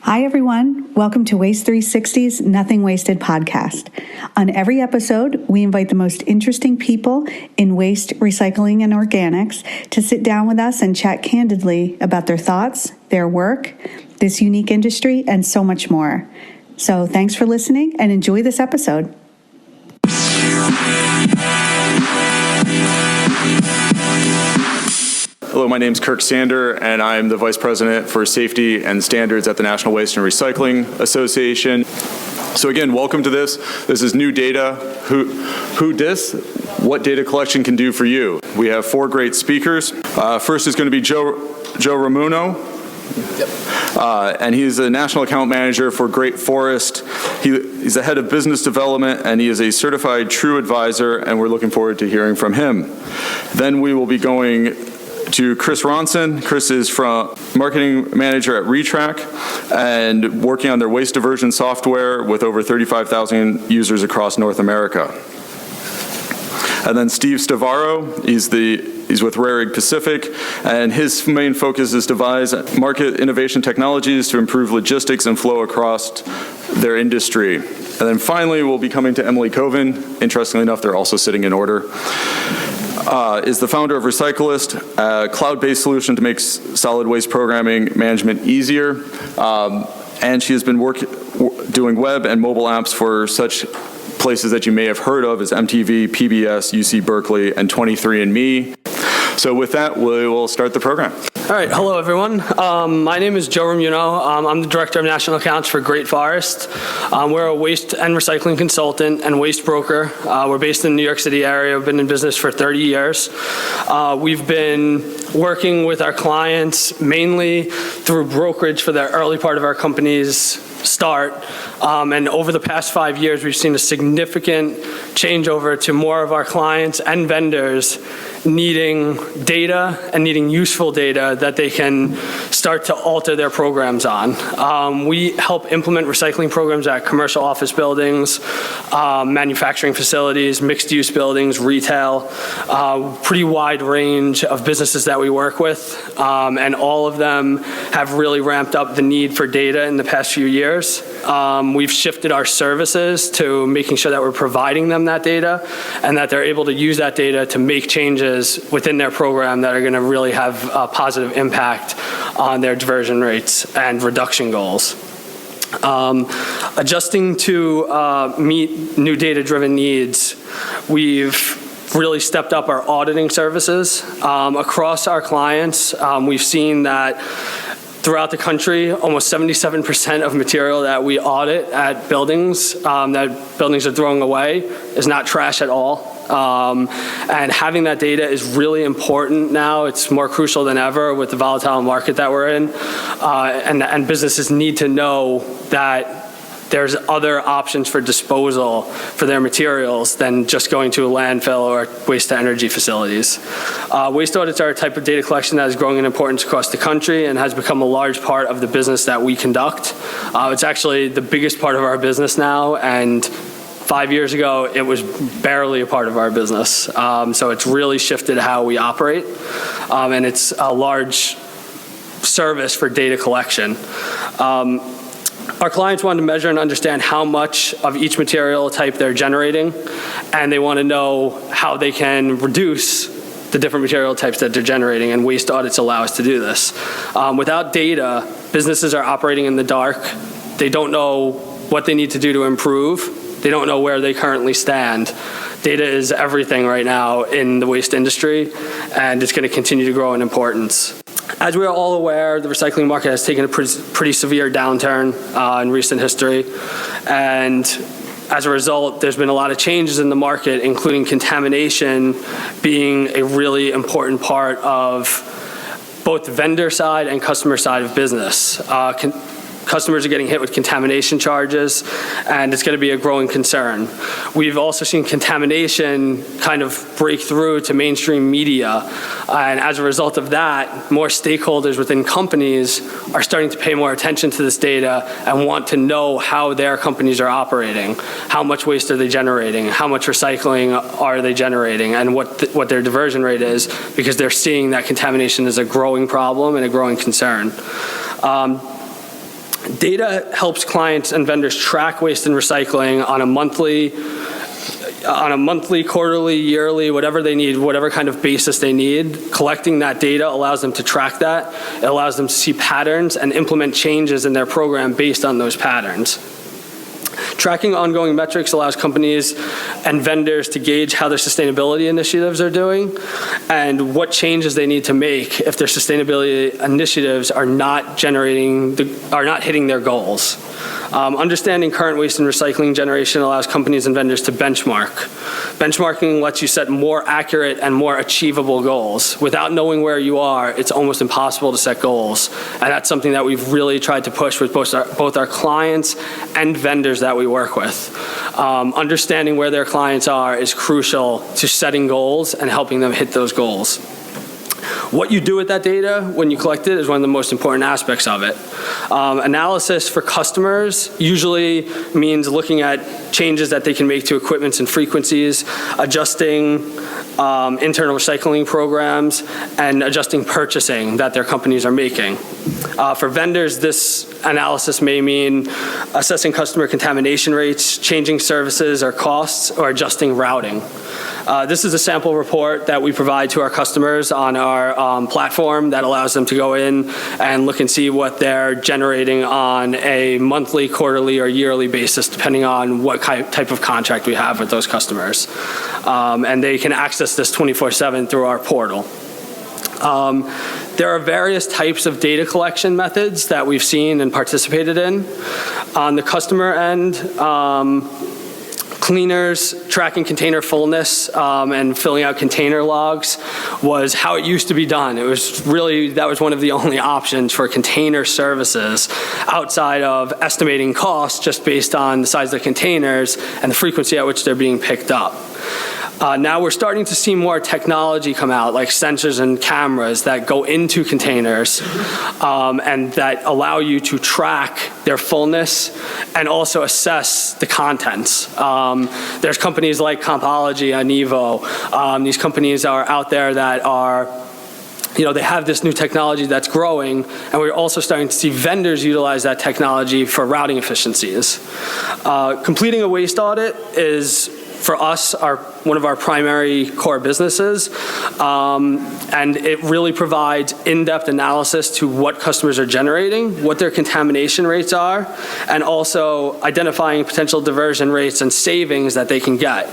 Hi, everyone. Welcome to Waste 360's Nothing Wasted podcast. On every episode, we invite the most interesting people in waste, recycling, and organics to sit down with us and chat candidly about their thoughts, their work, this unique industry, and so much more. So thanks for listening and enjoy this episode. Hello, my name is Kirk Sander, and I'm the Vice President for Safety and Standards at the National Waste and Recycling Association. So again, welcome to this. This is new data. Who dis? What data collection can do for you? We have four great speakers. First is going to be Joe Ramuno. Yep. And he's the National Account Manager for Great Forest. He's the Head of Business Development, and he is a certified True Advisor, and we're looking forward to hearing from him. Then we will be going to Chris Ronson. Chris is from Marketing Manager at Retrack and working on their waste diversion software with over 35,000 users across North America. And then Steve Stavaro, he's with Rarig Pacific, and his main focus is to devise market innovation technologies to improve logistics and flow across their industry. And then finally, we'll be coming to Emily Coven. Interestingly enough, they're also sitting in order. Is the founder of Recyclist, a cloud-based solution to make solid waste programming management easier. And she has been doing web and mobile apps for such places that you may have heard of as MTV, PBS, UC Berkeley, and 23andMe. So with that, we will start the program. All right, hello everyone. My name is Joe Ramuno. I'm the Director of National Accounts for Great Forest. We're a waste and recycling consultant and waste broker. We're based in the New York City area. We've been in business for 30 years. We've been working with our clients mainly through brokerage for the early part of our company's start. And over the past 5 years, we've seen a significant changeover to more of our clients and vendors needing data and needing useful data that they can start to alter their programs on. We help implement recycling programs at commercial office buildings, manufacturing facilities, mixed-use buildings, retail, pretty wide range of businesses that we work with, and all of them have really ramped up the need for data in the past few years. We've shifted our services to making sure that we're providing them that data and that they're able to use that data to make changes within their program that are going to really have a positive impact on their diversion rates and reduction goals. Adjusting to meet new data-driven needs, we've really stepped up our auditing services. Across our clients, we've seen that throughout the country, almost 77% of material that we audit at buildings, that buildings are throwing away, is not trash at all. And having that data is really important now. It's more crucial than ever with the volatile market that we're in. And businesses need to know that there's other options for disposal for their materials than just going to a landfill or waste-to-energy facilities. Waste audits are a type of data collection that is growing in importance across the country and has become a large part of the business that we conduct. It's actually the biggest part of our business now, and 5 years ago, it was barely a part of our business. So it's really shifted how we operate, and it's a large service for data collection. Our clients want to measure and understand how much of each material type they're generating, and they want to know how they can reduce the different material types that they're generating, and waste audits allow us to do this. Without data, businesses are operating in the dark. They don't know what they need to do to improve. They don't know where they currently stand. Data is everything right now in the waste industry, and it's going to continue to grow in importance. As we are all aware, the recycling market has taken a pretty severe downturn in recent history, and as a result, there's been a lot of changes in the market, including contamination being a really important part of both the vendor side and customer side of business. Customers are getting hit with contamination charges, and it's going to be a growing concern. We've also seen contamination kind of break through to mainstream media, and as a result of that, more stakeholders within companies are starting to pay more attention to this data and want to know how their companies are operating, how much waste are they generating, how much recycling are they generating, and what their diversion rate is, because they're seeing that contamination is a growing problem and a growing concern. Data helps clients and vendors track waste and recycling on a monthly, quarterly, yearly, whatever they need, whatever kind of basis they need. Collecting that data allows them to track that. It allows them to see patterns and implement changes in their program based on those patterns. Tracking ongoing metrics allows companies and vendors to gauge how their sustainability initiatives are doing and what changes they need to make if their sustainability initiatives are not hitting their goals. Understanding current waste and recycling generation allows companies and vendors to benchmark. Benchmarking lets you set more accurate and more achievable goals. Without knowing where you are, it's almost impossible to set goals. And that's something that we've really tried to push with both our clients and vendors that we work with. Understanding where their clients are is crucial to setting goals and helping them hit those goals. What you do with that data when you collect it is one of the most important aspects of it. Analysis for customers usually means looking at changes that they can make to equipments and frequencies, adjusting internal recycling programs, and adjusting purchasing that their companies are making. For vendors, this analysis may mean assessing customer contamination rates, changing services or costs, or adjusting routing. This is a sample report that we provide to our customers on our platform that allows them to go in and look and see what they're generating on a monthly, quarterly, or yearly basis, depending on what type of contract we have with those customers. And they can access this 24/7 through our portal. There are various types of data collection methods that we've seen and participated in. On the customer end, cleaners tracking container fullness and filling out container logs was how it used to be done. It was really, that was one of the only options for container services outside of estimating costs just based on the size of the containers and the frequency at which they're being picked up. Now we're starting to see more technology come out, like sensors and cameras that go into containers and that allow you to track their fullness and also assess the contents. There's companies like Compology, Anevo. These companies are out there that are, they have this new technology that's growing, and we're also starting to see vendors utilize that technology for routing efficiencies. Completing a waste audit is, for us, one of our primary core businesses, and it really provides in-depth analysis to what customers are generating, what their contamination rates are, and also identifying potential diversion rates and savings that they can get.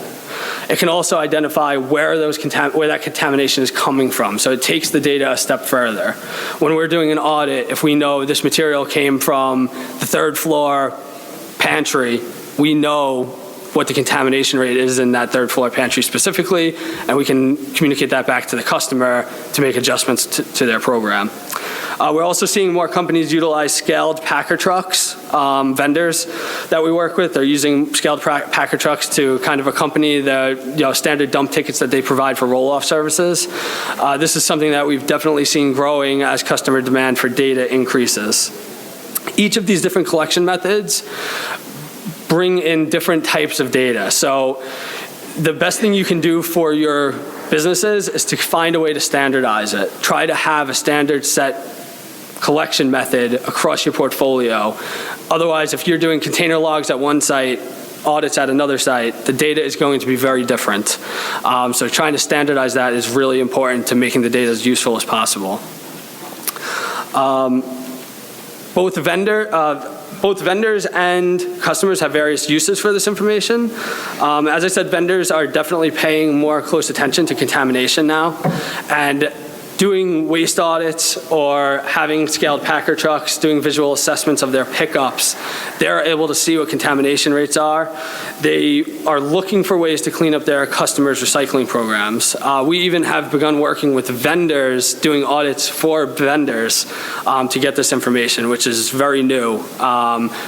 It can also identify where that contamination is coming from, so it takes the data a step further. When we're doing an audit, if we know this material came from the third floor pantry, we know what the contamination rate is in that third floor pantry specifically, and we can communicate that back to the customer to make adjustments to their program. We're also seeing more companies utilize scaled packer trucks. Vendors that we work with, they're using scaled packer trucks to kind of accompany the standard dump tickets that they provide for roll-off services. This is something that we've definitely seen growing as customer demand for data increases. Each of these different collection methods bring in different types of data. So the best thing you can do for your businesses is to find a way to standardize it. Try to have a standard set collection method across your portfolio. Otherwise, if you're doing container logs at one site, audits at another site, the data is going to be very different. So trying to standardize that is really important to making the data as useful as possible. Both vendors and customers have various uses for this information. As I said, vendors are definitely paying more close attention to contamination now, and doing waste audits or having scaled packer trucks, doing visual assessments of their pickups, they're able to see what contamination rates are. They are looking for ways to clean up their customers' recycling programs. We even have begun working with vendors, doing audits for vendors to get this information, which is very new.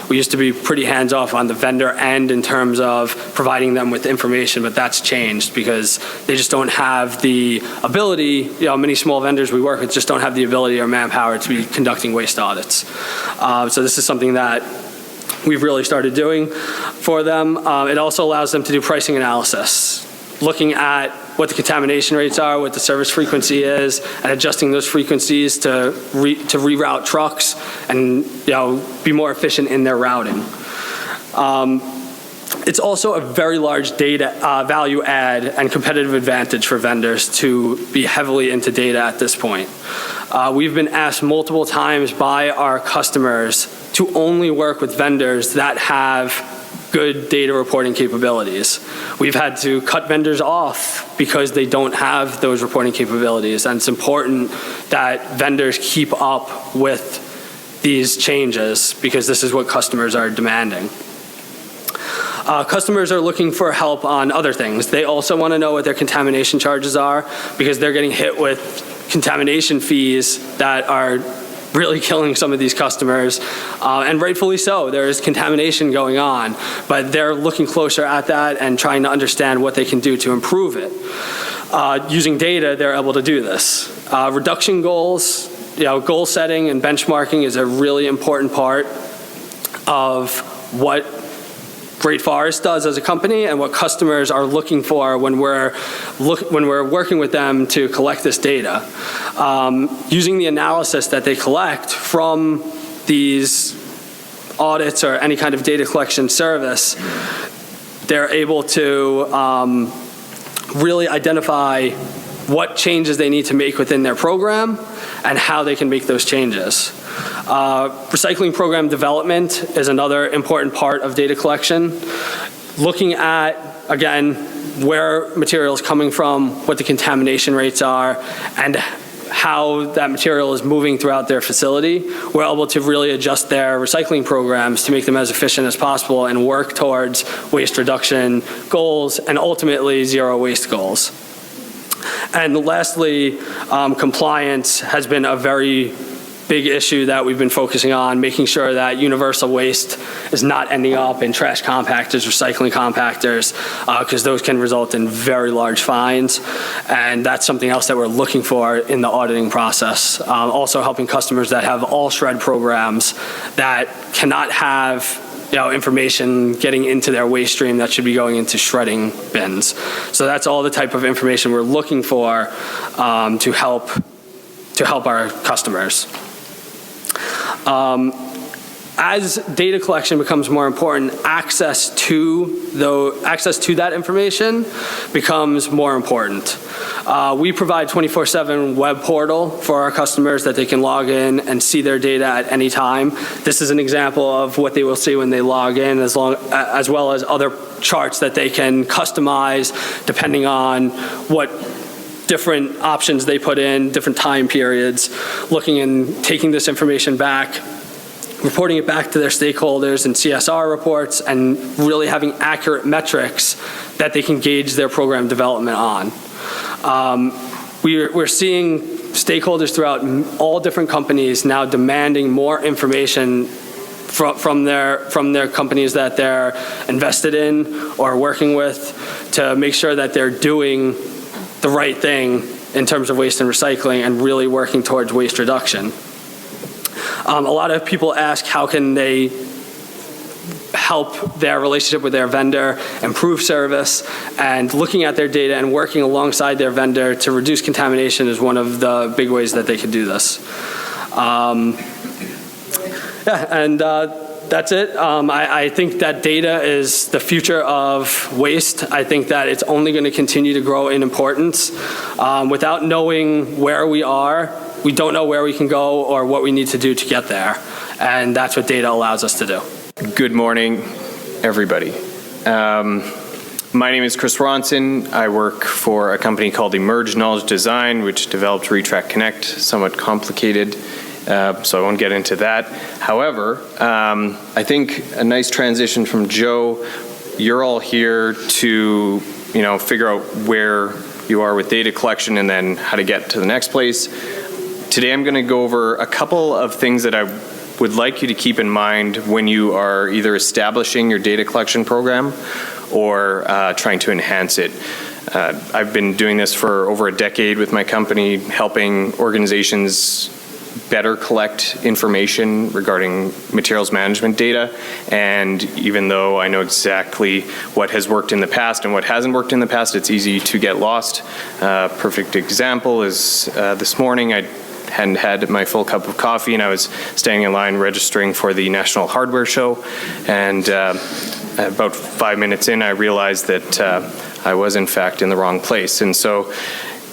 We used to be pretty hands-off on the vendor end in terms of providing them with information, but that's changed because they just don't have the ability, many small vendors we work with just don't have the ability or manpower to be conducting waste audits. So this is something that we've really started doing for them. It also allows them to do pricing analysis, looking at what the contamination rates are, what the service frequency is, and adjusting those frequencies to reroute trucks and be more efficient in their routing. It's also a very large data value add and competitive advantage for vendors to be heavily into data at this point. We've been asked multiple times by our customers to only work with vendors that have good data reporting capabilities. We've had to cut vendors off because they don't have those reporting capabilities, and it's important that vendors keep up with these changes because this is what customers are demanding. Customers are looking for help on other things. They also want to know what their contamination charges are because they're getting hit with contamination fees that are really killing some of these customers, and rightfully so. There is contamination going on, but they're looking closer at that and trying to understand what they can do to improve it. Using data, they're able to do this. Reduction goals, goal setting and benchmarking is a really important part of what Great Forest does as a company and what customers are looking for when we're working with them to collect this data. Using the analysis that they collect from these audits or any kind of data collection service, they're able to really identify what changes they need to make within their program and how they can make those changes. Recycling program development is another important part of data collection. Looking at, again, where material is coming from, what the contamination rates are, and how that material is moving throughout their facility, we're able to really adjust their recycling programs to make them as efficient as possible and work towards waste reduction goals and ultimately zero waste goals. And lastly, compliance has been a very big issue that we've been focusing on, making sure that universal waste is not ending up in trash compactors, recycling compactors, because those can result in very large fines. And that's something else that we're looking for in the auditing process. Also helping customers that have all shred programs that cannot have information getting into their waste stream that should be going into shredding bins. So that's all the type of information we're looking for to help our customers. As data collection becomes more important, access to that information becomes more important. We provide 24/7 web portal for our customers that they can log in and see their data at any time. This is an example of what they will see when they log in, as well as other charts that they can customize depending on what different options they put in, different time periods, looking and taking this information back, reporting it back to their stakeholders in CSR reports, and really having accurate metrics that they can gauge their program development on. We're seeing stakeholders throughout all different companies now demanding more information from their companies that they're invested in or working with to make sure that they're doing the right thing in terms of waste and recycling and really working towards waste reduction. A lot of people ask how can they help their relationship with their vendor, improve service, and looking at their data and working alongside their vendor to reduce contamination is one of the big ways that they could do this. That's it. I think that data is the future of waste. I think that it's only going to continue to grow in importance. Without knowing where we are, we don't know where we can go or what we need to do to get there. And that's what data allows us to do. Good morning, everybody. My name is Chris Ronson. I work for a company called Emerge Knowledge Design, which developed Retract Connect, somewhat complicated. So I won't get into that. However, I think a nice transition from Joe. You're all here to, figure out where you are with data collection and then how to get to the next place. Today I'm going to go over a couple of things that I would like you to keep in mind when you are either establishing your data collection program or trying to enhance it. I've been doing this for over a decade with my company, helping organizations better collect information regarding materials management data. And even though I know exactly what has worked in the past and what hasn't worked in the past, it's easy to get lost. Perfect example is this morning I hadn't had my full cup of coffee and I was standing in line registering for the National Hardware Show, and about 5 minutes in I realized that I was in fact in the wrong place. And so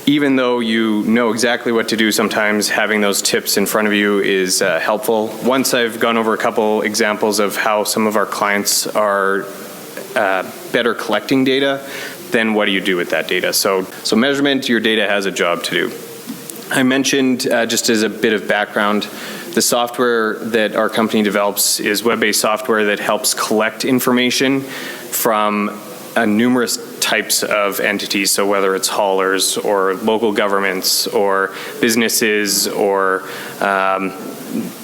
even though you know exactly what to do, sometimes having those tips in front of you is helpful. Once I've gone over a couple examples of how some of our clients are better collecting data, then what do you do with that data? So measurement, your data has a job to do. I mentioned, just as a bit of background, the software that our company develops is web-based software that helps collect information from numerous types of entities, so whether it's haulers or local governments or businesses or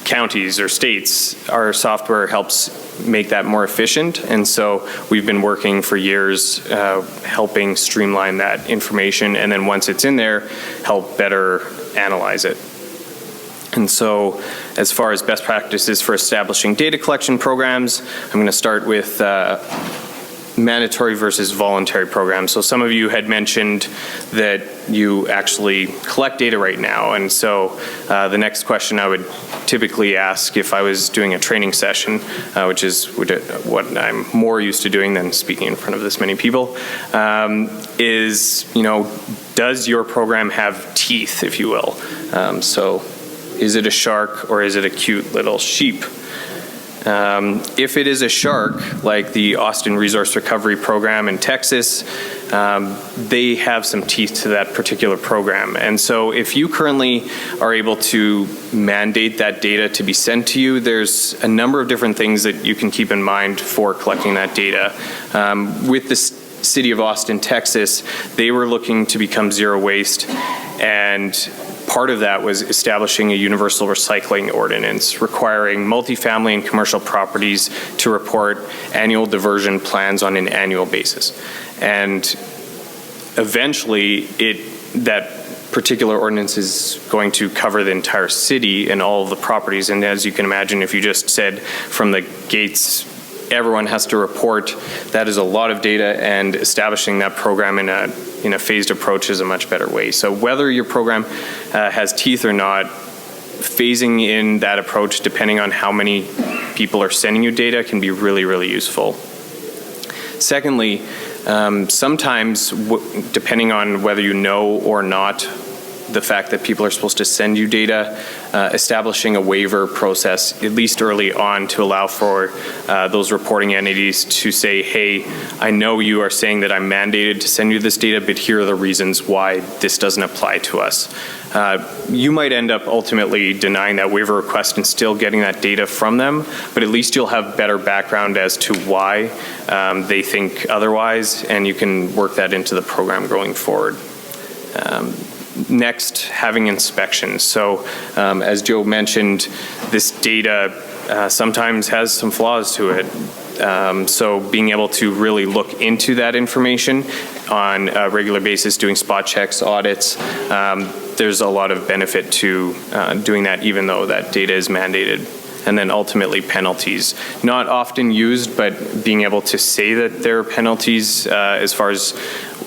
counties or states, our software helps make that more efficient. And so we've been working for years helping streamline that information, and then once it's in there, help better analyze it. And so as far as best practices for establishing data collection programs, I'm going to start with mandatory versus voluntary programs. So some of you had mentioned that you actually collect data right now, and so the next question I would typically ask if I was doing a training session, which is what I'm more used to doing than speaking in front of this many people, is, does your program have teeth, if you will? So is it a shark or is it a cute little sheep? If it is a shark, like the Austin Resource Recovery Program in Texas, they have some teeth to that particular program. And so if you currently are able to mandate that data to be sent to you, there's a number of different things that you can keep in mind for collecting that data. With the city of Austin, Texas, they were looking to become zero waste, and part of that was establishing a universal recycling ordinance requiring multifamily and commercial properties to report annual diversion plans on an annual basis. And eventually that particular ordinance is going to cover the entire city and all of the properties. And as you can imagine, if you just said from the gates everyone has to report, that is a lot of data, and establishing that program in a phased approach is a much better way. So whether your program has teeth or not, phasing in that approach depending on how many people are sending you data can be really, really useful. Secondly, sometimes depending on whether you know or not the fact that people are supposed to send you data, establishing a waiver process, at least early on, to allow for those reporting entities to say, hey, I know you are saying that I'm mandated to send you this data, but here are the reasons why this doesn't apply to us. You might end up ultimately denying that waiver request and still getting that data from them, but at least you'll have better background as to why they think otherwise, and you can work that into the program going forward. Next, having inspections. So as Joe mentioned, this data sometimes has some flaws to it. So being able to really look into that information on a regular basis, doing spot checks, audits, there's a lot of benefit to doing that, even though that data is mandated. And then ultimately penalties. Not often used, but being able to say that there are penalties as far as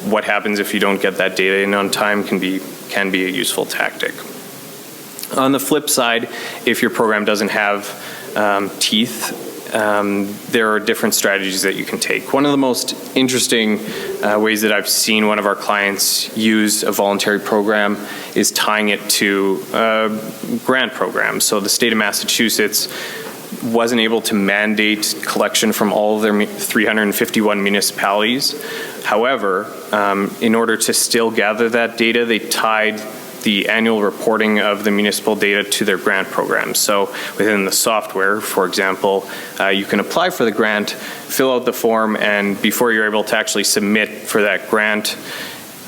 what happens if you don't get that data in on time can be a useful tactic. On the flip side, if your program doesn't have teeth, there are different strategies that you can take. One of the most interesting ways that I've seen one of our clients use a voluntary program is tying it to a grant program. So the state of Massachusetts wasn't able to mandate collection from all of their 351 municipalities. However, in order to still gather that data, they tied the annual reporting of the municipal data to their grant program. So within the software, for example, you can apply for the grant, fill out the form, and before you're able to actually submit for that grant,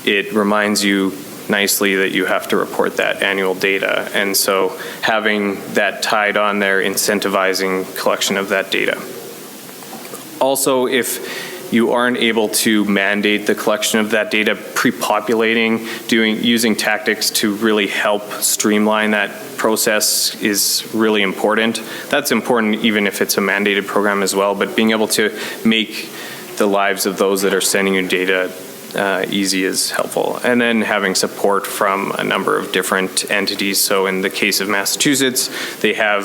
it reminds you nicely that you have to report that annual data. And so having that tied on there, incentivizing collection of that data. Also, if you aren't able to mandate the collection of that data, pre-populating, using tactics to really help streamline that process is really important. That's important even if it's a mandated program as well, but being able to make the lives of those that are sending you data easy is helpful. And then having support from a number of different entities. So in the case of Massachusetts, they have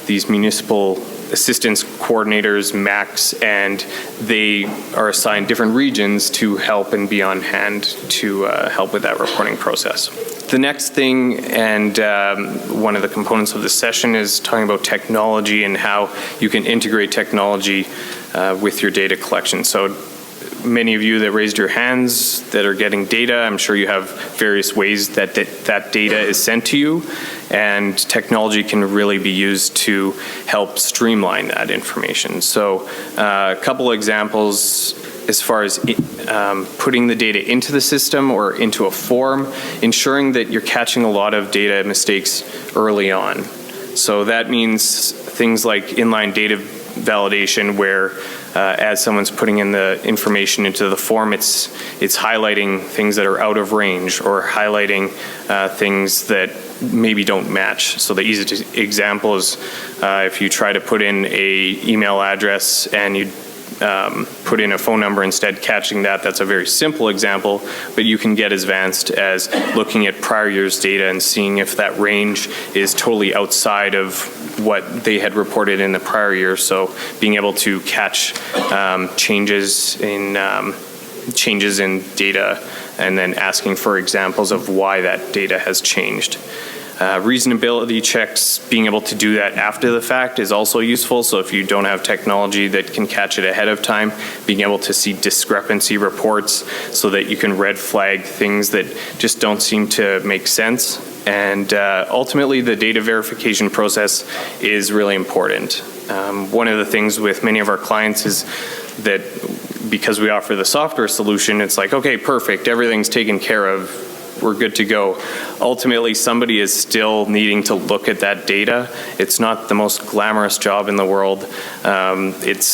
these municipal assistance coordinators, MACs, and they are assigned different regions to help and be on hand to help with that reporting process. The next thing, and one of the components of this session, is talking about technology and how you can integrate technology with your data collection. So many of you that raised your hands that are getting data, I'm sure you have various ways that that data is sent to you, and technology can really be used to help streamline that information. So a couple examples as far as putting the data into the system or into a form, ensuring that you're catching a lot of data mistakes early on. So that means things like inline data validation, where as someone's putting in the information into the form, it's highlighting things that are out of range or highlighting things that maybe don't match. So the easiest example is if you try to put in a email address and you put in a phone number instead, catching that. That's a very simple example, but you can get as advanced as looking at prior year's data and seeing if that range is totally outside of what they had reported in the prior year. So being able to catch changes in data and then asking for examples of why that data has changed. Reasonability checks, being able to do that after the fact is also useful. So if you don't have technology that can catch it ahead of time, being able to see discrepancy reports so that you can red flag things that just don't seem to make sense. And ultimately, the data verification process is really important. One of the things with many of our clients is that because we offer the software solution, it's like, okay, perfect, everything's taken care of, we're good to go. Ultimately, somebody is still needing to look at that data. It's not the most glamorous job in the world. It's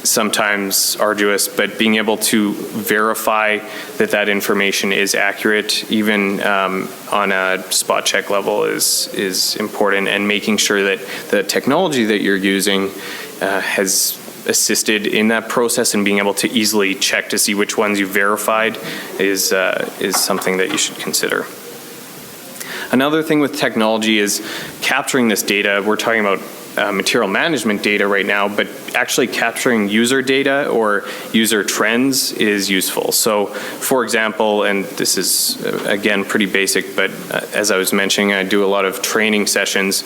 sometimes arduous, but being able to verify that that information is accurate, even on a spot check level, is important, and making sure that the technology that you're using has assisted in that process, and being able to easily check to see which ones you verified is something that you should consider. Another thing with technology is capturing this data. We're talking about material management data right now, but actually capturing user data or user trends is useful. So for example, and this is again pretty basic, but as I was mentioning, I do a lot of training sessions.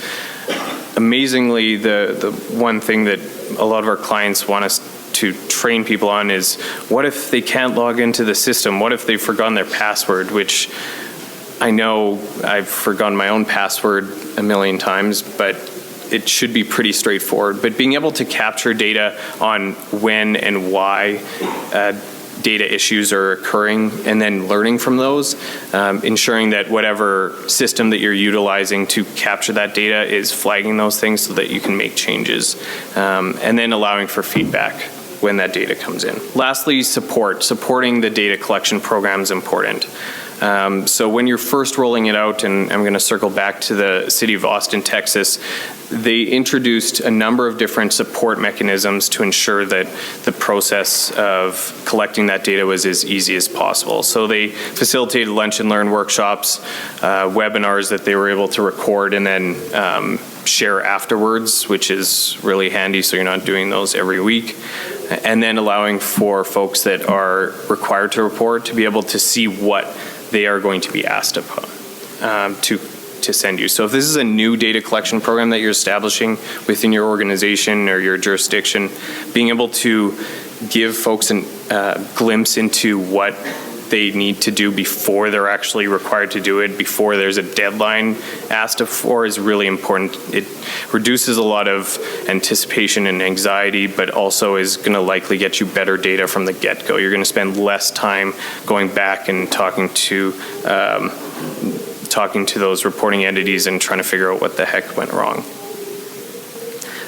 Amazingly, the one thing that a lot of our clients want us to train people on is, what if they can't log into the system? What if they've forgotten their password? Which I know I've forgotten my own password a million times, but it should be pretty straightforward. But being able to capture data on when and why data issues are occurring, and then learning from those, ensuring that whatever system that you're utilizing to capture that data is flagging those things so that you can make changes, and then allowing for feedback when that data comes in. Lastly, supporting the data collection program is important. So when you're first rolling it out, and I'm going to circle back to the city of Austin, Texas, they introduced a number of different support mechanisms to ensure that the process of collecting that data was as easy as possible. So they facilitated lunch and learn workshops, webinars that they were able to record and then share afterwards, which is really handy, so you're not doing those every week. And then allowing for folks that are required to report to be able to see what they are going to be asked upon to send you. So if this is a new data collection program that you're establishing within your organization or your jurisdiction, being able to give folks a glimpse into what they need to do before they're actually required to do it, before there's a deadline asked for, is really important. It reduces a lot of anticipation and anxiety, but also is going to likely get you better data from the get-go. You're going to spend less time going back and talking to those reporting entities and trying to figure out what the heck went wrong.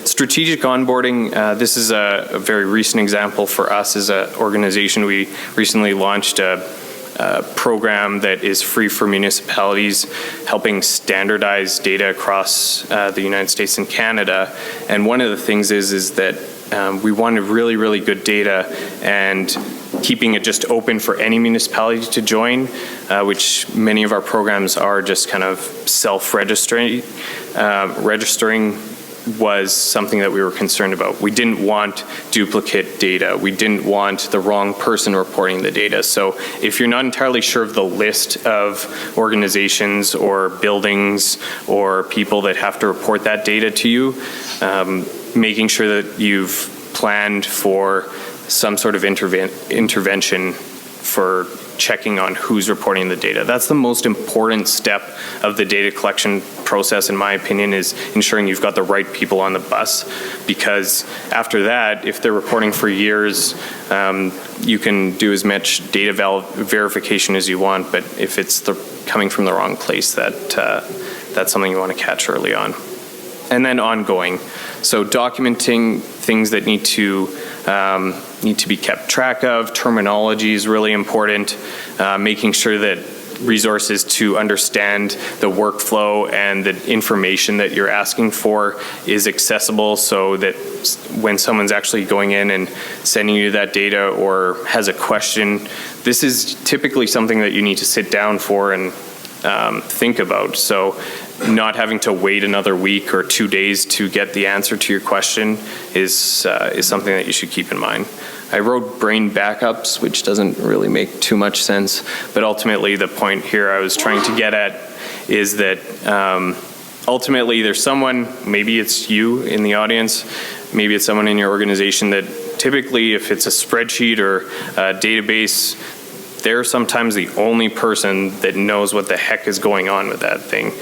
Strategic onboarding, this is a very recent example for us as an organization. We recently launched a program that is free for municipalities, helping standardize data across the United States and Canada. And one of the things is that we wanted really, really good data, and keeping it just open for any municipality to join, which many of our programs are just kind of self-registering, registering was something that we were concerned about. We didn't want duplicate data. We didn't want the wrong person reporting the data. So if you're not entirely sure of the list of organizations or buildings or people that have to report that data to you, making sure that you've planned for some sort of intervention for checking on who's reporting the data. That's the most important step of the data collection process, in my opinion, is ensuring you've got the right people on the bus, because after that, if they're reporting for years, you can do as much data verification as you want, but if it's coming from the wrong place, that's something you want to catch early on. And then ongoing. So documenting things that need to be kept track of. Terminology is really important. Making sure that resources to understand the workflow and the information that you're asking for is accessible, so that when someone's actually going in and sending you that data or has a question, this is typically something that you need to sit down for and think about. So not having to wait another week or 2 days to get the answer to your question is something that you should keep in mind. I wrote brain backups, which doesn't really make too much sense, but ultimately the point here I was trying to get at is that ultimately there's someone, maybe it's you in the audience, maybe it's someone in your organization that typically, if it's a spreadsheet or a database, they're sometimes the only person that knows what the heck is going on with that thing.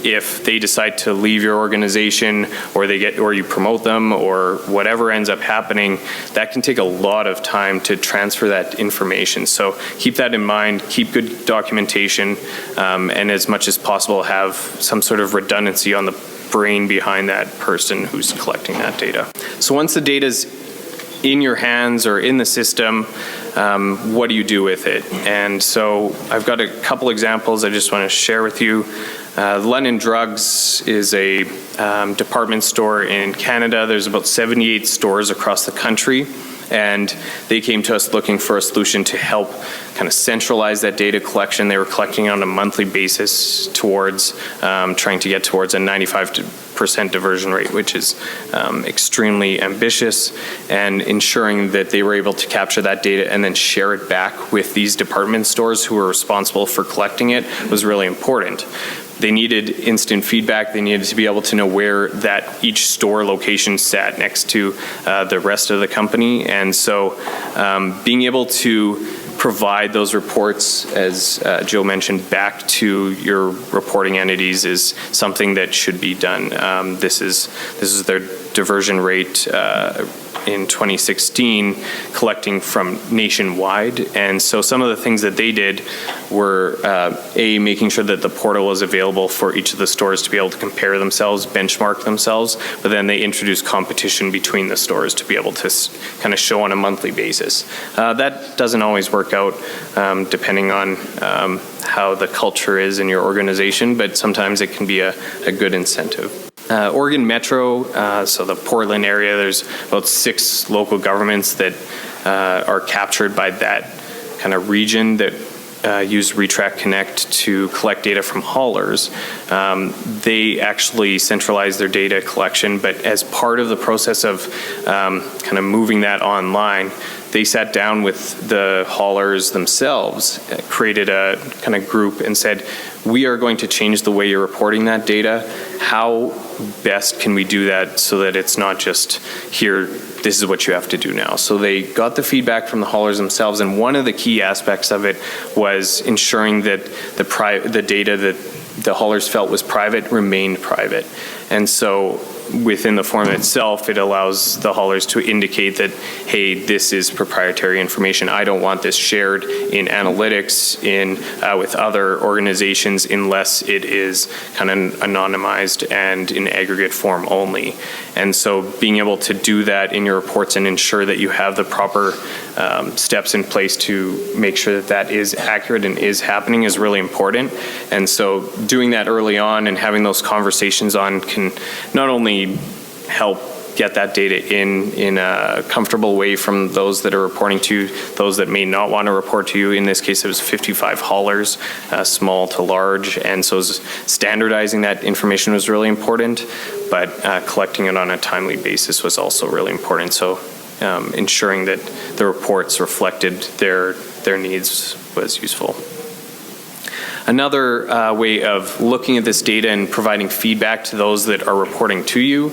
If they decide to leave your organization, or you promote them, or whatever ends up happening, that can take a lot of time to transfer that information. So keep that in mind, keep good documentation, and as much as possible have some sort of redundancy on the brain behind that person who's collecting that data. So once the data's in your hands or in the system, what do you do with it? And so I've got a couple examples I just want to share with you. London Drugs is a department store in Canada. There's about 78 stores across the country, and they came to us looking for a solution to help kind of centralize that data collection. They were collecting on a monthly basis towards trying to get towards a 95% diversion rate, which is extremely ambitious, and ensuring that they were able to capture that data and then share it back with these department stores who were responsible for collecting it was really important. They needed instant feedback. They needed to be able to know where that each store location sat next to the rest of the company. And so being able to provide those reports, as Jill mentioned, back to your reporting entities is something that should be done. This is their diversion rate in 2016, collecting from nationwide. And so some of the things that they did were making sure that the portal was available for each of the stores to be able to compare themselves, benchmark themselves, but then they introduced competition between the stores to be able to kind of show on a monthly basis. That doesn't always work out depending on how the culture is in your organization, but sometimes it can be a good incentive. Oregon Metro, so the Portland area, there's about 6 local governments that are captured by that kind of region that use Retract Connect to collect data from haulers. They actually centralize their data collection, but as part of the process of kind of moving that online, they sat down with the haulers themselves, created a kind of group and said, we are going to change the way you're reporting that data. How best can we do that so that it's not just here, this is what you have to do now? So they got the feedback from the haulers themselves, and one of the key aspects of it was ensuring that the data that the haulers felt was private remained private. And so within the form itself, it allows the haulers to indicate that, hey, this is proprietary information. I don't want this shared in analytics with other organizations unless it is kind of anonymized and in aggregate form only. And so being able to do that in your reports and ensure that you have the proper steps in place to make sure that that is accurate and is happening is really important. And so doing that early on and having those conversations on can not only help get that data in a comfortable way from those that are reporting to you, those that may not want to report to you. In this case, it was 55 haulers, small to large, and so standardizing that information was really important, but collecting it on a timely basis was also really important. So ensuring that the reports reflected their needs was useful. Another way of looking at this data and providing feedback to those that are reporting to you,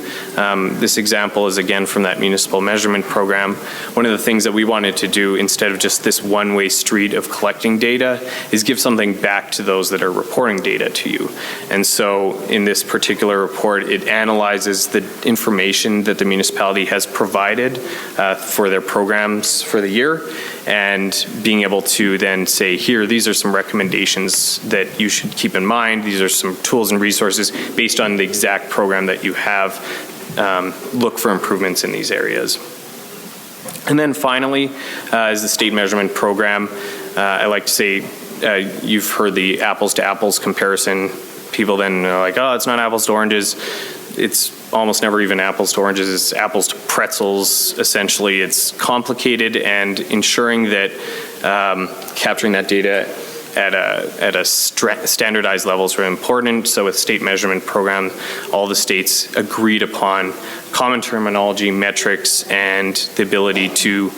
this example is again from that municipal measurement program. One of the things that we wanted to do instead of just this one-way street of collecting data is give something back to those that are reporting data to you. And so in this particular report, it analyzes the information that the municipality has provided for their programs for the year, and being able to then say, here, these are some recommendations that you should keep in mind. These are some tools and resources based on the exact program that you have. Look for improvements in these areas. And then finally, is the state measurement program. I like to say, you've heard the apples to apples comparison. People then are like, oh, it's not apples to oranges. It's almost never even apples to oranges. It's apples to pretzels. Essentially, it's complicated, and ensuring that capturing that data at a standardized level is really important. So with state measurement program, all the states agreed upon common terminology, metrics, and the ability to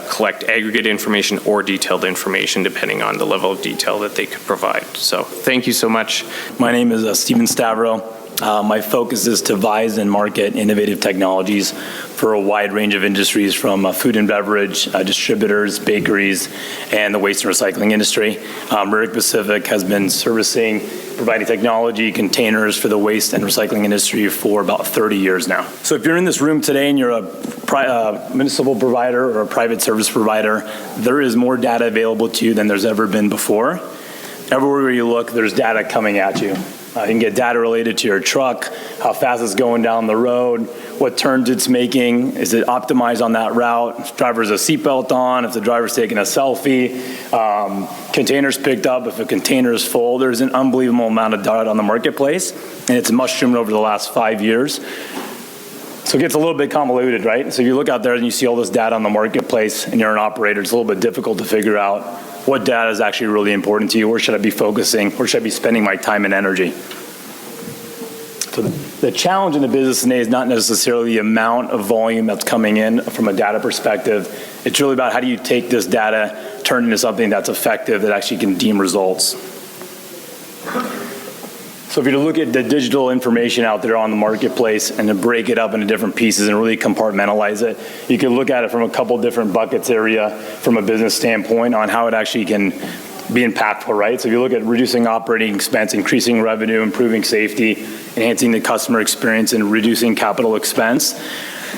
collect aggregate information or detailed information depending on the level of detail that they could provide. So thank you so much. My name is Stephen Stavro. My focus is to devise and market innovative technologies for a wide range of industries, from food and beverage, distributors, bakeries, and the waste and recycling industry. Aggregate Pacific has been providing technology containers for the waste and recycling industry for about 30 years now. So if you're in this room today and you're a municipal provider or a private service provider, there is more data available to you than there's ever been before. Everywhere you look, there's data coming at you. You can get data related to your truck, how fast it's going down the road, what turns it's making, is it optimized on that route, if the driver's a seatbelt on, if the driver's taking a selfie, containers picked up, if a container is full. There's an unbelievable amount of data on the marketplace, and it's mushroomed over the last 5 years. So it gets a little bit convoluted, right? So if you look out there and you see all this data on the marketplace and you're an operator, it's a little bit difficult to figure out what data is actually really important to you. Where should I be focusing? Where should I be spending my time and energy? So the challenge in the business today is not necessarily the amount of volume that's coming in from a data perspective. It's really about how do you take this data, turn it into something that's effective, that actually can deem results. So if you look at the digital information out there on the marketplace and to break it up into different pieces and really compartmentalize it, you can look at it from a couple different buckets area from a business standpoint on how it actually can be impactful, right? So if you look at reducing operating expense, increasing revenue, improving safety, enhancing the customer experience, and reducing capital expense,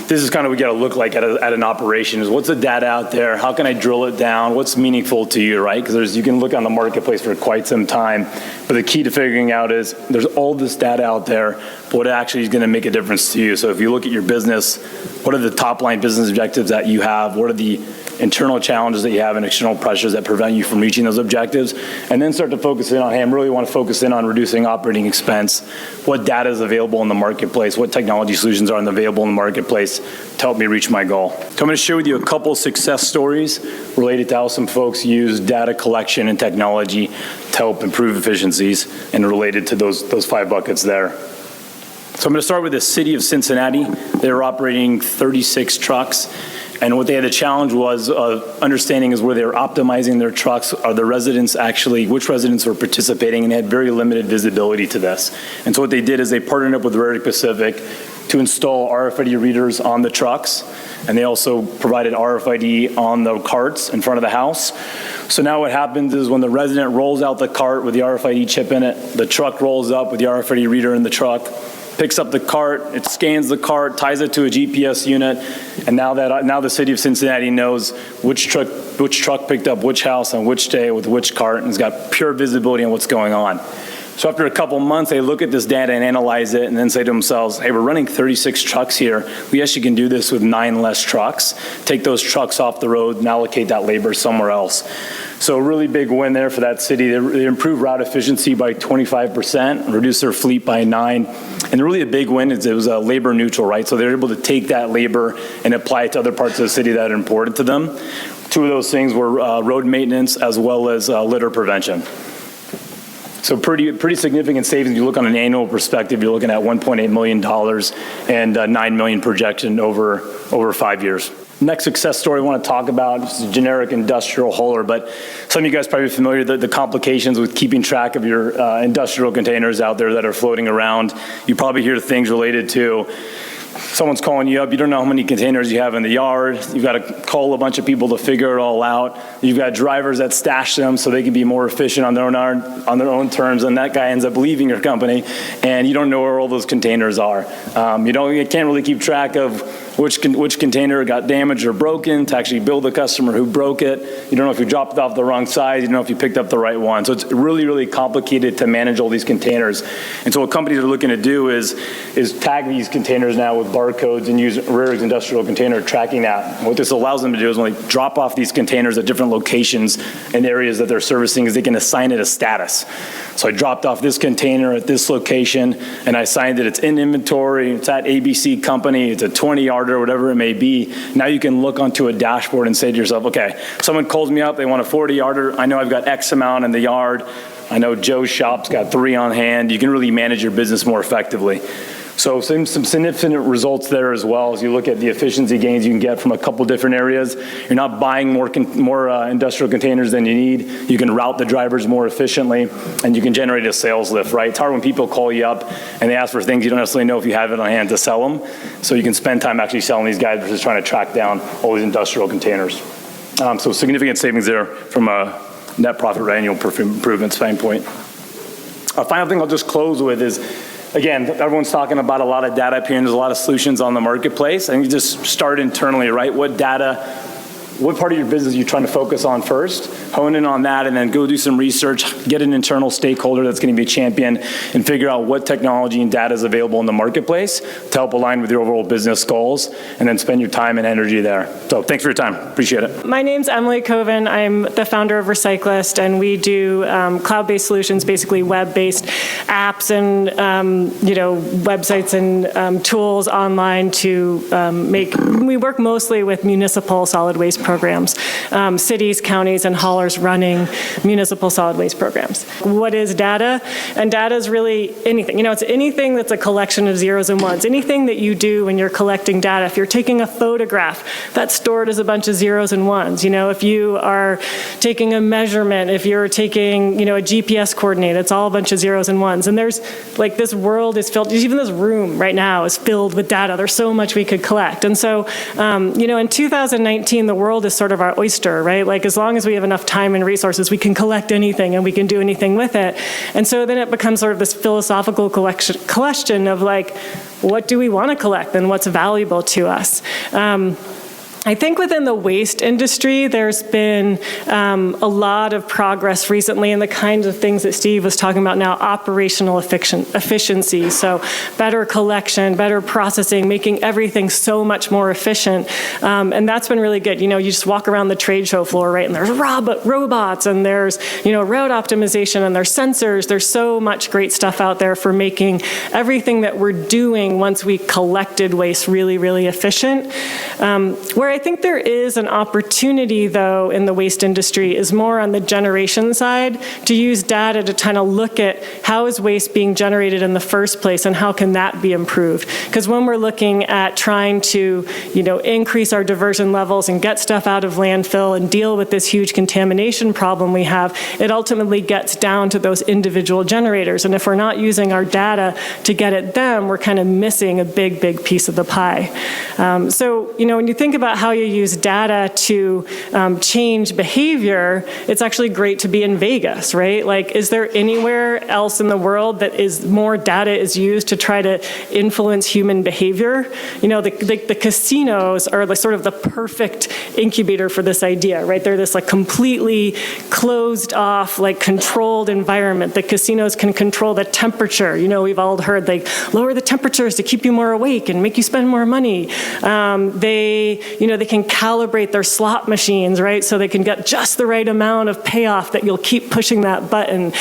this is kind of what we got to look like at an operation is what's the data out there? How can I drill it down? What's meaningful to you, right? Because you can look on the marketplace for quite some time, but the key to figuring out is there's all this data out there, but what actually is going to make a difference to you. So if you look at your business, what are the top line business objectives that you have? What are the internal challenges that you have and external pressures that prevent you from reaching those objectives? And then start to focus in on, hey, I really want to focus in on reducing operating expense. What data is available in the marketplace? What technology solutions are available in the marketplace to help me reach my goal? So I'm going to share with you a couple success stories related to how some folks use data collection and technology to help improve efficiencies and related to those 5 buckets there. So I'm going to start with the city of Cincinnati. They were operating 36 trucks. And what they had a challenge was understanding is where they were optimizing their trucks, are the residents actually, which residents were participating, and they had very limited visibility to this. And so what they did is they partnered up with Aggregate Pacific to install RFID readers on the trucks, and they also provided RFID on the carts in front of the house. So now what happens is when the resident rolls out the cart with the RFID chip in it, the truck rolls up with the RFID reader in the truck, picks up the cart, it scans the cart, ties it to a GPS unit, and now the city of Cincinnati knows which truck picked up which house on which day with which cart, and has got pure visibility on what's going on. So after a couple months, they look at this data and analyze it and then say to themselves, hey, we're running 36 trucks here. We actually can do this with 9 less trucks, take those trucks off the road and allocate that labor somewhere else. So a really big win there for that city. They improved route efficiency by 25%, reduced their fleet by 9%. And really a big win is it was labor neutral, right? So they're able to take that labor and apply it to other parts of the city that are important to them. 2 of those things were road maintenance as well as litter prevention. So pretty significant savings. You look on an annual perspective, you're looking at $1.8 million and $9 million projection over 5 years. Next success story I want to talk about is a generic industrial hauler, but some of you guys are probably familiar with the complications with keeping track of your industrial containers out there that are floating around. You probably hear things related to someone's calling you up, you don't know how many containers you have in the yard, you've got to call a bunch of people to figure it all out, you've got drivers that stash them so they can be more efficient on their own terms, and that guy ends up leaving your company, and you don't know where all those containers are. You can't really keep track of which container got damaged or broken to actually bill the customer who broke it. You don't know if you dropped it off the wrong size. You don't know if you picked up the right one. So it's really, really complicated to manage all these containers. And so what companies are looking to do is tag these containers now with barcodes and use Rare's industrial container tracking that. And what this allows them to do is when they drop off these containers at different locations and areas that they're servicing is they can assign it a status. So I dropped off this container at this location and I assigned it, it's in inventory, it's at ABC company, it's a 20-yarder, whatever it may be. Now you can look onto a dashboard and say to yourself, okay, someone calls me up, they want a 40-yarder, I know I've got X amount in the yard, I know Joe's shop's got 3 on hand. You can really manage your business more effectively. So some significant results there as well as you look at the efficiency gains you can get from a couple different areas. You're not buying more industrial containers than you need. You can route the drivers more efficiently, and you can generate a sales lift, right? It's hard when people call you up and they ask for things you don't necessarily know if you have it on hand to sell them. So you can spend time actually selling these guys versus trying to track down all these industrial containers. So significant savings there from a net profit annual improvement standpoint. A final thing I'll just close with is, again, everyone's talking about a lot of data up here and there's a lot of solutions on the marketplace, and you just start internally, right? What part of your business are you trying to focus on first? Hone in on that and then go do some research, get an internal stakeholder that's going to be a champion and figure out what technology and data is available in the marketplace to help align with your overall business goals, and then spend your time and energy there. So thanks for your time. Appreciate it. My name's Emily Coven. I'm the founder of Recyclist, and we do cloud-based solutions, basically web-based apps and websites and tools online to we work mostly with municipal solid waste programs, cities, counties, and haulers running municipal solid waste programs. What is data? And data is really anything. It's anything that's a collection of zeros and ones. Anything that you do when you're collecting data. If you're taking a photograph, that's stored as a bunch of zeros and ones. If you are taking a measurement, if you're taking, a GPS coordinate, it's all a bunch of zeros and ones. And there's, this world is filled, even this room right now is filled with data. There's so much we could collect. And so, in 2019, the world is sort of our oyster, right? As long as we have enough time and resources, we can collect anything and we can do anything with it. And so then it becomes sort of this philosophical question of what do we want to collect and what's valuable to us? I think within the waste industry, there's been a lot of progress recently in the kinds of things that Steve was talking about now, operational efficiency. So better collection, better processing, making everything so much more efficient. And that's been really good. You just walk around the trade show floor, right? And there's robots and there's, route optimization and there's sensors. There's so much great stuff out there for making everything that we're doing once we collected waste really, really efficient. Where I think there is an opportunity, though, in the waste industry is more on the generation side to use data to kind of look at how is waste being generated in the first place and how can that be improved. Because when we're looking at trying to, increase our diversion levels and get stuff out of landfill and deal with this huge contamination problem we have, it ultimately gets down to those individual generators. And if we're not using our data to get at them, we're kind of missing a big, big piece of the pie. So, when you think about how you use data to change behavior, it's actually great to be in Vegas, right? Like, is there anywhere else in the world that is more data is used to try to influence human behavior? You know, the casinos are like sort of the perfect incubator for this idea, right? They're this like completely closed off, like controlled environment. The casinos can control the temperature. You know, we've all heard like lower the temperatures to keep you more awake and make you spend more money. They can calibrate their slot machines, right? So they can get just the right amount of payoff that you'll keep pushing that button.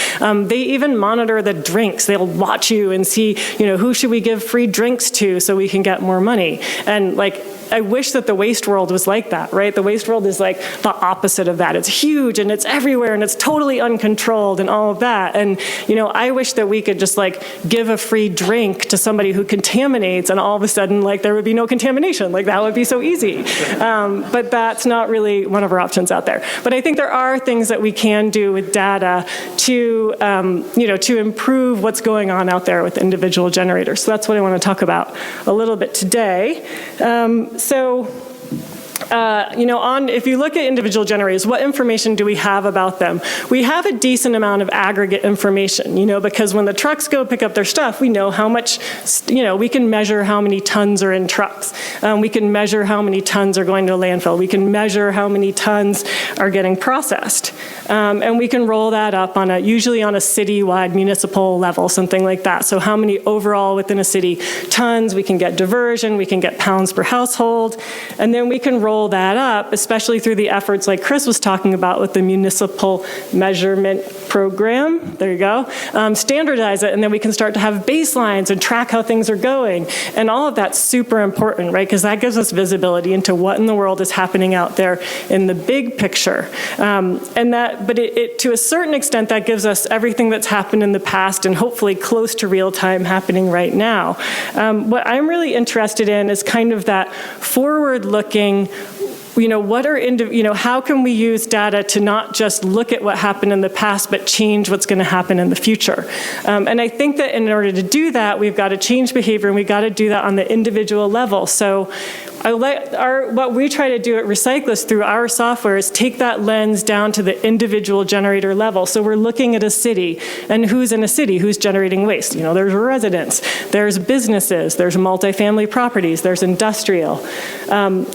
They even monitor the drinks. They'll watch you and see, you know, who should we give free drinks to so we can get more money. And like, I wish that the waste world was like that, right? The waste world is like the opposite of that. It's huge and it's everywhere and it's totally uncontrolled and all of that. And, you know, I wish that we could just like give a free drink to somebody who contaminates and all of a sudden like there would be no contamination. Like that would be so easy. But that's not really one of our options out there. But I think there are things that we can do with data to, to improve what's going on out there with individual generators. So that's what I want to talk about a little bit today. If you look at individual generators, what information do we have about them? We have a decent amount of aggregate information, you know, because when the trucks go pick up their stuff, we know how much, we can measure how many tons are in trucks. We can measure how many tons are going to a landfill. We can measure how many tons are getting processed. And we can roll that up usually on a citywide municipal level, something like that. So how many overall within a city tons, we can get diversion, we can get pounds per household, and then we can roll that up, especially through the efforts like Chris was talking about with the municipal measurement program. There you go. Standardize it, and then we can start to have baselines and track how things are going. And all of that's super important, right? Because that gives us visibility into what in the world is happening out there in the big picture. But to a certain extent, that gives us everything that's happened in the past and hopefully close to real time happening right now. What I'm really interested in is kind of that forward-looking, how can we use data to not just look at what happened in the past, but change what's going to happen in the future? And I think that in order to do that, we've got to change behavior, and we've got to do that on the individual level. So what we try to do at Recyclist through our software is take that lens down to the individual generator level. So we're looking at a city, and who's in a city, who's generating waste? You know, there's residents, there's businesses, there's multifamily properties, there's industrial.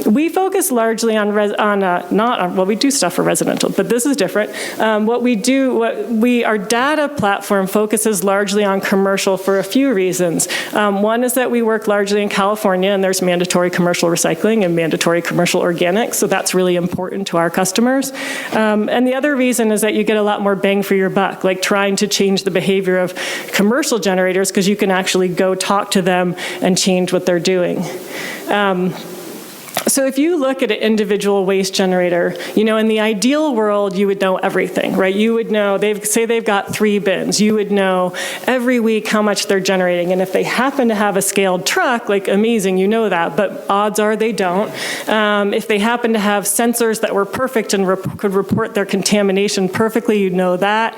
We focus largely we do stuff for residential, but this is different. Our data platform focuses largely on commercial for a few reasons. One is that we work largely in California, and there's mandatory commercial recycling and mandatory commercial organics, so that's really important to our customers. And the other reason is that you get a lot more bang for your buck, like trying to change the behavior of commercial generators, because you can actually go talk to them and change what they're doing. So if you look at an individual waste generator, in the ideal world, you would know everything, right? You would know, they've got 3 bins. You would know every week how much they're generating. And if they happen to have a scaled truck, like amazing, you know that, but odds are they don't. If they happen to have sensors that were perfect and could report their contamination perfectly, you'd know that.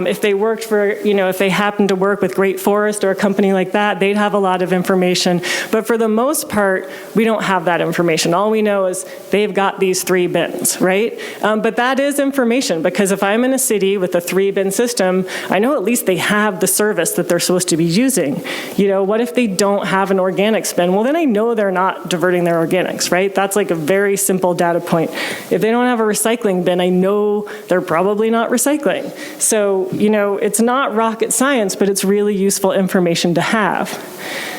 If they worked if they happened to work with Great Forest or a company like that, they'd have a lot of information. But for the most part, we don't have that information. All we know is they've got these 3 bins, right? But that is information, because if I'm in a city with a 3-bin system, I know at least they have the service that they're supposed to be using. What if they don't have an organics bin? Well, then I know they're not diverting their organics, right? That's like a very simple data point. If they don't have a recycling bin, I know they're probably not recycling. So, it's not rocket science, but it's really useful information to have.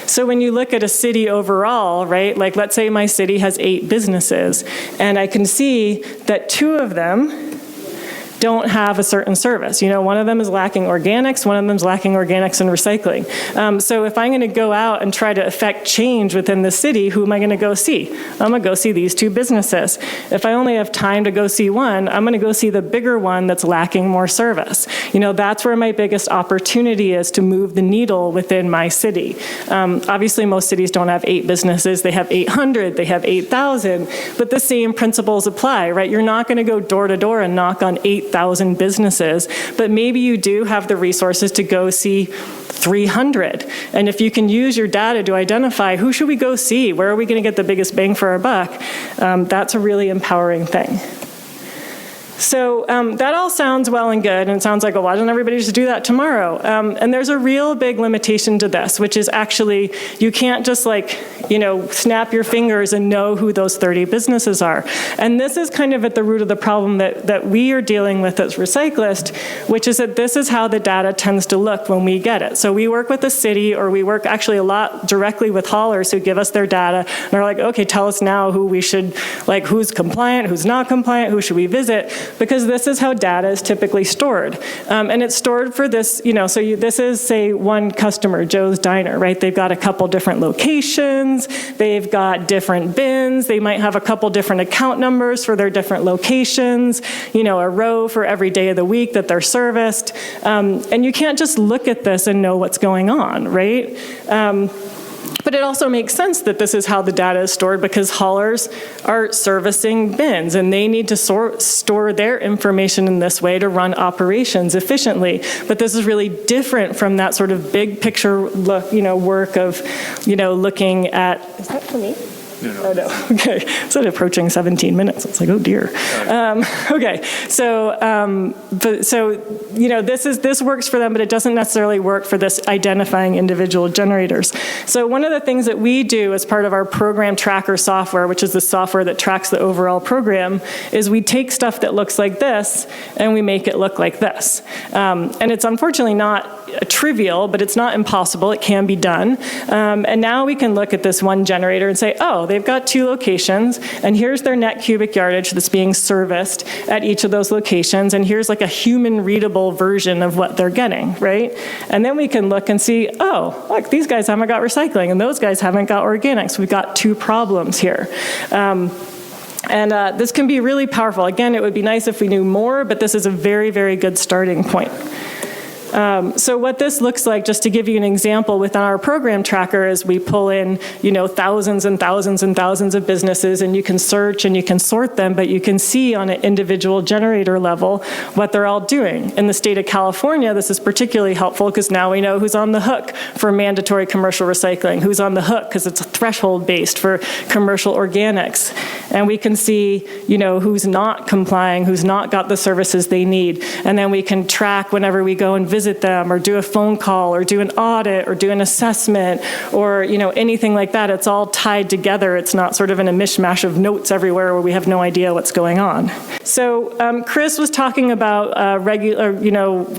So when you look at a city overall, right, like let's say my city has 8 businesses, and I can see that 2 of them don't have a certain service. One of them is lacking organics, one of them is lacking organics and recycling. So if I'm going to go out and try to affect change within the city, who am I going to go see? I'm going to go see these 2 businesses. If I only have time to go see one, I'm going to go see the bigger one that's lacking more service. That's where my biggest opportunity is to move the needle within my city. Obviously, most cities don't have 8 businesses. They have 800, they have 8,000, but the same principles apply, right? You're not going to go door to door and knock on 8,000 8,000 businesses, but maybe you do have the resources to go see 300. And if you can use your data to identify who should we go see, where are we going to get the biggest bang for our buck, that's a really empowering thing. So that all sounds well and good, and it sounds like, well, why doesn't everybody just do that tomorrow? And there's a real big limitation to this, which is actually you can't just snap your fingers and know who those 30 businesses are. And this is kind of at the root of the problem that we are dealing with as Recyclist, which is that this is how the data tends to look when we get it. So we work with the city, or we work actually a lot directly with haulers who give us their data, and they're like, okay, tell us now who we should, who's compliant, who's not compliant, who should we visit? Because this is how data is typically stored. And it's stored for this, this is, say, one customer, Joe's Diner, right? They've got a couple different locations, they've got different bins, they might have a couple different account numbers for their different locations, a row for every day of the week that they're serviced. And you can't just look at this and know what's going on, right? But it also makes sense that this is how the data is stored, because haulers are servicing bins, and they need to store their information in this way to run operations efficiently. But this is really different from that sort of big picture work of, looking at, is that for me? No. Oh, no. Okay. It's approaching 17 minutes. It's like, oh dear. Okay. So, this works for them, but it doesn't necessarily work for this identifying individual generators. So one of the things that we do as part of our program tracker software, which is the software that tracks the overall program, is we take stuff that looks like this and we make it look like this. And it's unfortunately not trivial, but it's not impossible. It can be done. And now we can look at this one generator and say, oh, they've got 2 locations, and here's their net cubic yardage that's being serviced at each of those locations, and here's a human readable version of what they're getting, right? And then we can look and see, oh, look, these guys haven't got recycling, and those guys haven't got organics. We've got 2 problems here. And this can be really powerful. Again, it would be nice if we knew more, but this is a very, very good starting point. So what this looks like, just to give you an example, within our program tracker is we pull in, thousands and thousands and thousands of businesses, and you can search and you can sort them, but you can see on an individual generator level what they're all doing. In the state of California, this is particularly helpful because now we know who's on the hook for mandatory commercial recycling, who's on the hook because it's threshold-based for commercial organics. And we can see, who's not complying, who's not got the services they need. And then we can track whenever we go and visit them, or do a phone call, or do an audit, or do an assessment, or anything like that. It's all tied together. It's not sort of in a mishmash of notes everywhere where we have no idea what's going on. So Chris was talking about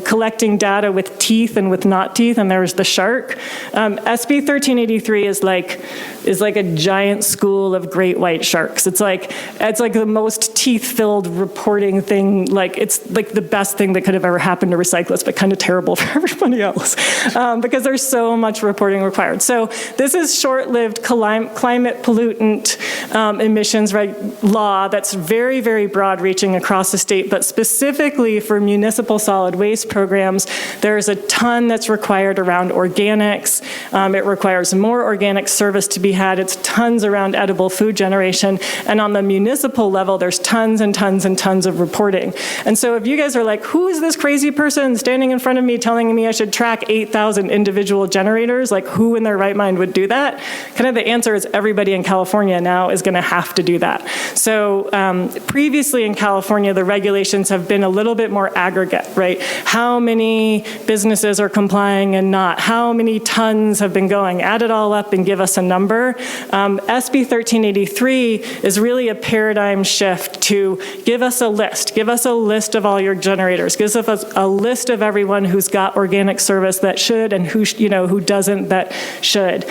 collecting data with teeth and with not teeth, and there's the shark. SB 1383 is like a giant school of great white sharks. It's like the most teeth-filled reporting thing. It's like the best thing that could have ever happened to Recyclist, but kind of terrible for everybody else because there's so much reporting required. So this is short-lived climate pollutant emissions law that's very, very broad-reaching across the state, but specifically for municipal solid waste programs, there's a ton that's required around organics. It requires more organic service to be had. It's tons around edible food generation. And on the municipal level, there's tons and tons and tons of reporting. And so if you guys are like, who is this crazy person standing in front of me telling me I should track 8,000 individual generators, who in their right mind would do that? Kind of the answer is everybody in California now is going to have to do that. So previously in California, the regulations have been a little bit more aggregate, right? How many businesses are complying and not? How many tons have been going? Add it all up and give us a number. SB 1383 is really a paradigm shift to give us a list. Give us a list of all your generators. Give us a list of everyone who's got organic service that should and who doesn't that should.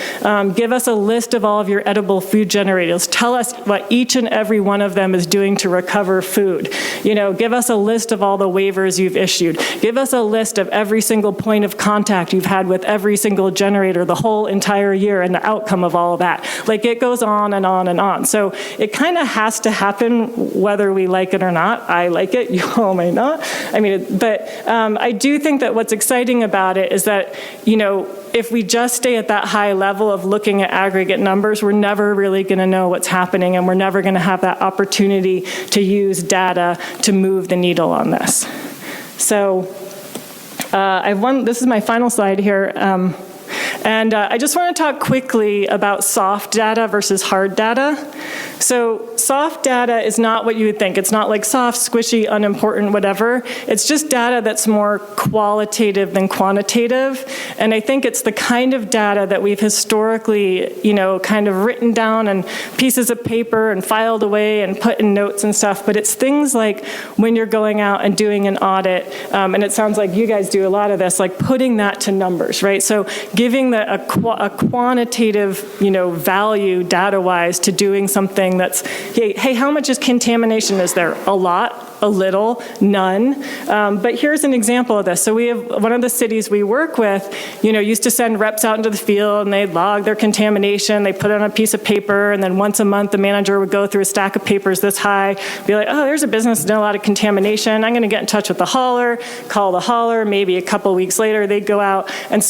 Give us a list of all of your edible food generators. Tell us what each and every one of them is doing to recover food. Give us a list of all the waivers you've issued. Give us a list of every single point of contact you've had with every single generator the whole entire year and the outcome of all of that. Like, it goes on and on and on. So it kind of has to happen whether we like it or not. I like it, you all may not. I mean, but I do think that what's exciting about it is that, you know, if we just stay at that high level of looking at aggregate numbers, we're never really going to know what's happening, and we're never going to have that opportunity to use data to move the needle on this. So this is my final slide here. And I just want to talk quickly about soft data versus hard data. So soft data is not what you would think. It's not like soft, squishy, unimportant, whatever. It's just data that's more qualitative than quantitative. And I think it's the kind of data that we've historically, you know, kind of written down on pieces of paper and filed away and put in notes and stuff. But it's things like when you're going out and doing an audit, and it sounds like you guys do a lot of this, like putting that to numbers, right? So giving a quantitative, you know, value data-wise to doing something that's, hey, how much contamination is there? A lot, a little, none. But here's an example of this. So we have one of the cities we work with, you know, used to send reps out into the field and they'd log their contamination. They put it on a piece of paper, and then once a month the manager would go through a stack of papers this high, be like, oh, there's a business that did a lot of contamination. I'm going to get in touch with the hauler, call the hauler. Maybe a couple weeks later they'd go out and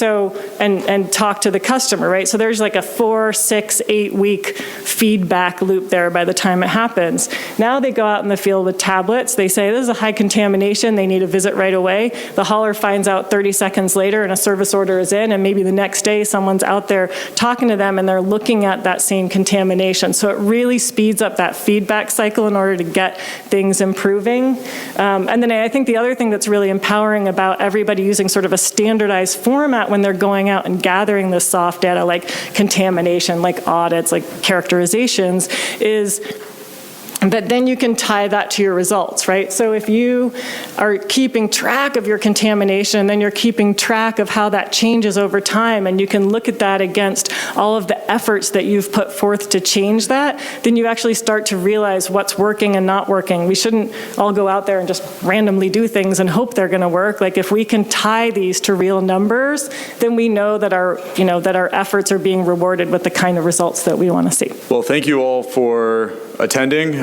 talk to the customer, right? So there's like a 4, 6, 8 week feedback loop there by the time it happens. Now they go out in the field with tablets. They say, this is a high contamination. They need a visit right away. The hauler finds out 30 seconds later and a service order is in, and maybe the next day someone's out there talking to them and they're looking at that same contamination. So it really speeds up that feedback cycle in order to get things improving. And then I think the other thing that's really empowering about everybody using sort of a standardized format when they're going out and gathering this soft data like contamination, like audits, like characterizations, is that then you can tie that to your results, right? So if you are keeping track of your contamination, then you're keeping track of how that changes over time, and you can look at that against all of the efforts that you've put forth to change that, then you actually start to realize what's working and not working. We shouldn't all go out there and just randomly do things and hope they're gonna work. Like, if we can tie these to real numbers, then we know that our efforts are being rewarded with the kind of results that we wanna see. Well, thank you all for attending.